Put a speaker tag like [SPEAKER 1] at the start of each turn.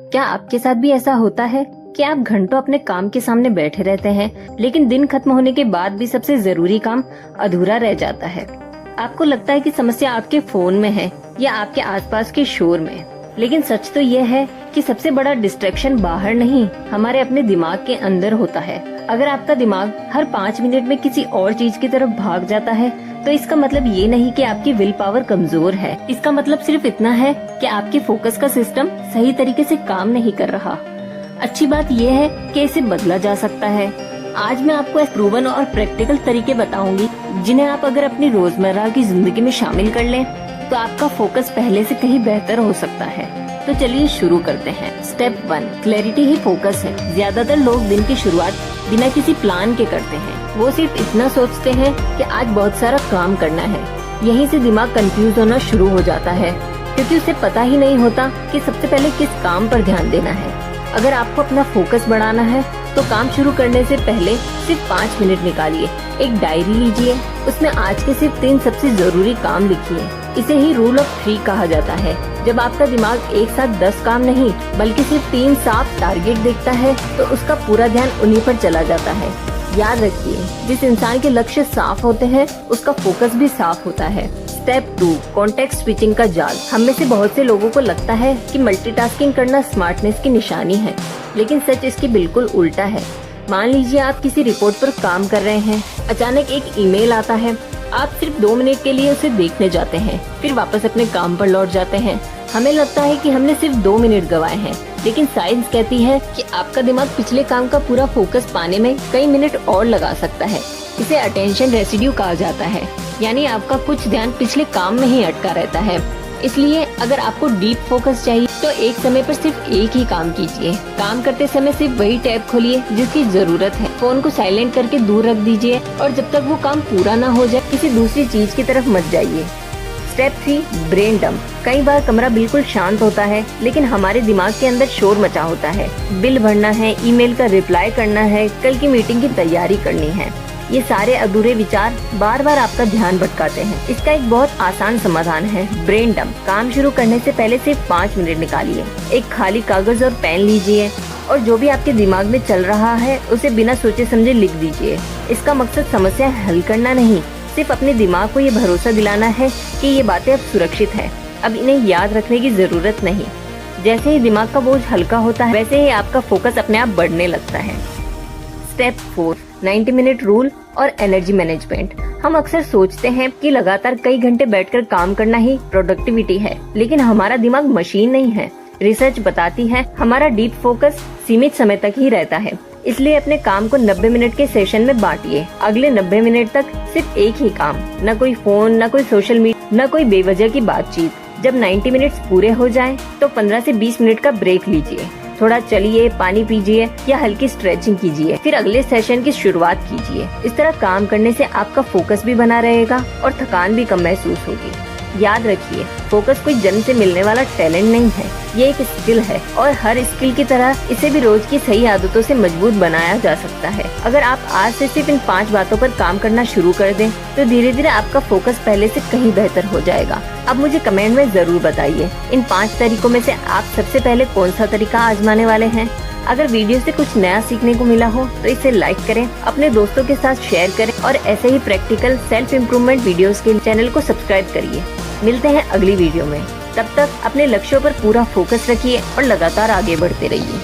[SPEAKER 1] क्या आपके साथ भी ऐसा होता है कि आप घंटों अपने काम के सामने बैठे रहते हैं, लेकिन दिन खत्म होने के बाद भी सबसे जरूरी काम अधूरा रह जाता है? आपको लगता है कि समस्या आपके फोन में है या आपके आसपास के शोर में, लेकिन सच तो यह है कि सबसे बड़ा डिस्ट्रैक्शन बाहर नहीं, हमारे अपने दिमाग के अंदर होता है। अगर आपका दिमाग हर 5 मिनट में किसी और चीज की तरफ भाग जाता है, तो इसका मतलब ये नहीं कि आपकी विल पावर कमजोर है। इसका मतलब सिर्फ इतना है कि आपके फोकस का सिस्टम सही तरीके से काम नहीं कर रहा। अच्छी बात यह है कि इसे बदला जा सकता है। आज मैं आपको प्रूवन और प्रैक्टिकल तरीके बताऊंगी, जिन्हें आप अगर अपनी रोजमर्रा की जिंदगी में शामिल कर लें, तो आपका फोकस पहले से कहीं बेहतर हो सकता है। तो चलिए शुरू करते हैं। स्टेप 1, क्लैरिटी ही फोकस है। ज्यादातर लोग दिन की शुरुआत बिना किसी प्लान के करते हैं। वो सिर्फ इतना सोचते हैं कि आज बहुत सारा काम करना है। यहीं से दिमाग कंफ्यूज होना शुरू हो जाता है, क्योंकि उसे पता ही नहीं होता कि सबसे पहले किस काम पर ध्यान देना है। अगर आपको अपना फोकस बढ़ाना है, तो काम शुरू करने से पहले सिर्फ 5 मिनट निकालिए। एक डायरी लीजिए, उसमें आज के सिर्फ 3 सबसे जरूरी काम लिखिए। इसे ही रूल ऑफ 3 कहा जाता है। जब आपका दिमाग एक साथ 10 काम नहीं बल्कि सिर्फ 3 साफ टारगेट देखता है, तो उसका पूरा ध्यान उन्हीं पर चला जाता है। याद रखिए, जिस इंसान के लक्ष्य साफ होते हैं, उसका फोकस भी साफ होता है। स्टेप 2, कॉन्टेक्स्ट स्विचिंग का जाल। हम में से बहुत से लोगों को लगता है कि मल्टीटास्किंग करना स्मार्टनेस की निशानी है, लेकिन सच इसकी बिल्कुल उल्टा है। मान लीजिए आप किसी रिपोर्ट पर काम कर रहे हैं, अचानक एक ईमेल आता है, आप सिर्फ 2 मिनट के लिए उसे देखने जाते हैं, फिर वापस अपने काम पर लौट जाते हैं। हमें लगता है कि हमने सिर्फ 2 मिनट गंवाए हैं, लेकिन साइंस कहती है कि आपका दिमाग पिछले काम का पूरा फोकस पाने में कई मिनट और लगा सकता है। इसे अटेंशन रेसिड्यू कहा जाता है, यानी आपका कुछ ध्यान पिछले काम में ही अटका रहता है। इसलिए अगर आपको डीप फोकस चाहिए, तो एक समय पर सिर्फ एक ही काम कीजिए। काम करते समय सिर्फ वही टैब खोलिए जिसकी जरूरत है। फोन को साइलेंट करके दूर रख दीजिए, और जब तक वो काम पूरा ना हो जाए, किसी दूसरी चीज की तरफ मत जाइए। Step 3, brain dump. कई बार कमरा बिल्कुल शांत होता है, लेकिन हमारे दिमाग के अंदर शोर मचा होता है। बिल भरना है, ईमेल का रिप्लाई करना है, कल की मीटिंग की तैयारी करनी है। ये सारे अधूरे विचार बार बार आपका ध्यान भटकाते हैं। इसका एक बहुत आसान समाधान है, ब्रेन डंप। काम शुरू करने से पहले सिर्फ 5 मिनट निकालिए। एक खाली कागज और पेन लीजिए, और जो भी आपके दिमाग में चल रहा है, उसे बिना सोचे समझे लिख दीजिए। इसका मकसद समस्या हल करना नहीं, सिर्फ अपने दिमाग को ये भरोसा दिलाना है कि ये बातें अब सुरक्षित है, अब इन्हें याद रखने की जरूरत नहीं। जैसे ही दिमाग का बोझ हल्का होता है, वैसे ही आपका फोकस अपने आप बढ़ने लगता है। स्टेप 4, 90 मिनट रूल और एनर्जी मैनेजमेंट। हम अक्सर सोचते हैं कि लगातार कई घंटे बैठकर काम करना ही प्रोडक्टिविटी है, लेकिन हमारा दिमाग मशीन नहीं है। रिसर्च बताती है हमारा डीप फोकस सीमित समय तक ही रहता है। इसलिए अपने काम को 90 मिनट के सेशन में बांटिए। अगले 90 मिनट तक सिर्फ एक ही काम, न कोई फोन, न कोई सोशल मीडिया, न कोई बेवजह की बातचीत। जब 90 मिनट्स पूरे हो जाएं, तो 15 से 20 मिनट का ब्रेक लीजिए। थोड़ा चलिए, पानी पीजिए या हल्की स्ट्रेचिंग कीजिए, फिर अगले सेशन की शुरुआत कीजिए। इस तरह काम करने से आपका फोकस भी बना रहेगा और थकान भी कम महसूस होगी। याद रखिए, फोकस कोई जन्म से मिलने वाला टैलेंट नहीं है, ये एक स्किल है, और हर स्किल की तरह इसे भी रोज की सही आदतों से मजबूत बनाया जा सकता है। अगर आप आज से सिर्फ इन 5 बातों पर काम करना शुरू कर दें, तो धीरे धीरे आपका फोकस पहले से कहीं बेहतर हो जाएगा। अब मुझे कमेंट में जरूर बताइए, इन 5 तरीकों में से आप सबसे पहले कौन सा तरीका आजमाने वाले हैं। अगर वीडियो से कुछ नया सीखने को मिला हो, तो इसे लाइक करें, अपने दोस्तों के साथ शेयर करें, और ऐसे ही प्रैक्टिकल सेल्फ इम्प्रूवमेंट वीडियोस के चैनल को सब्सक्राइब करिए। मिलते हैं अगली वीडियो में। तब तक अपने लक्ष्यों पर पूरा फोकस रखिए और लगातार आगे बढ़ते रहिए।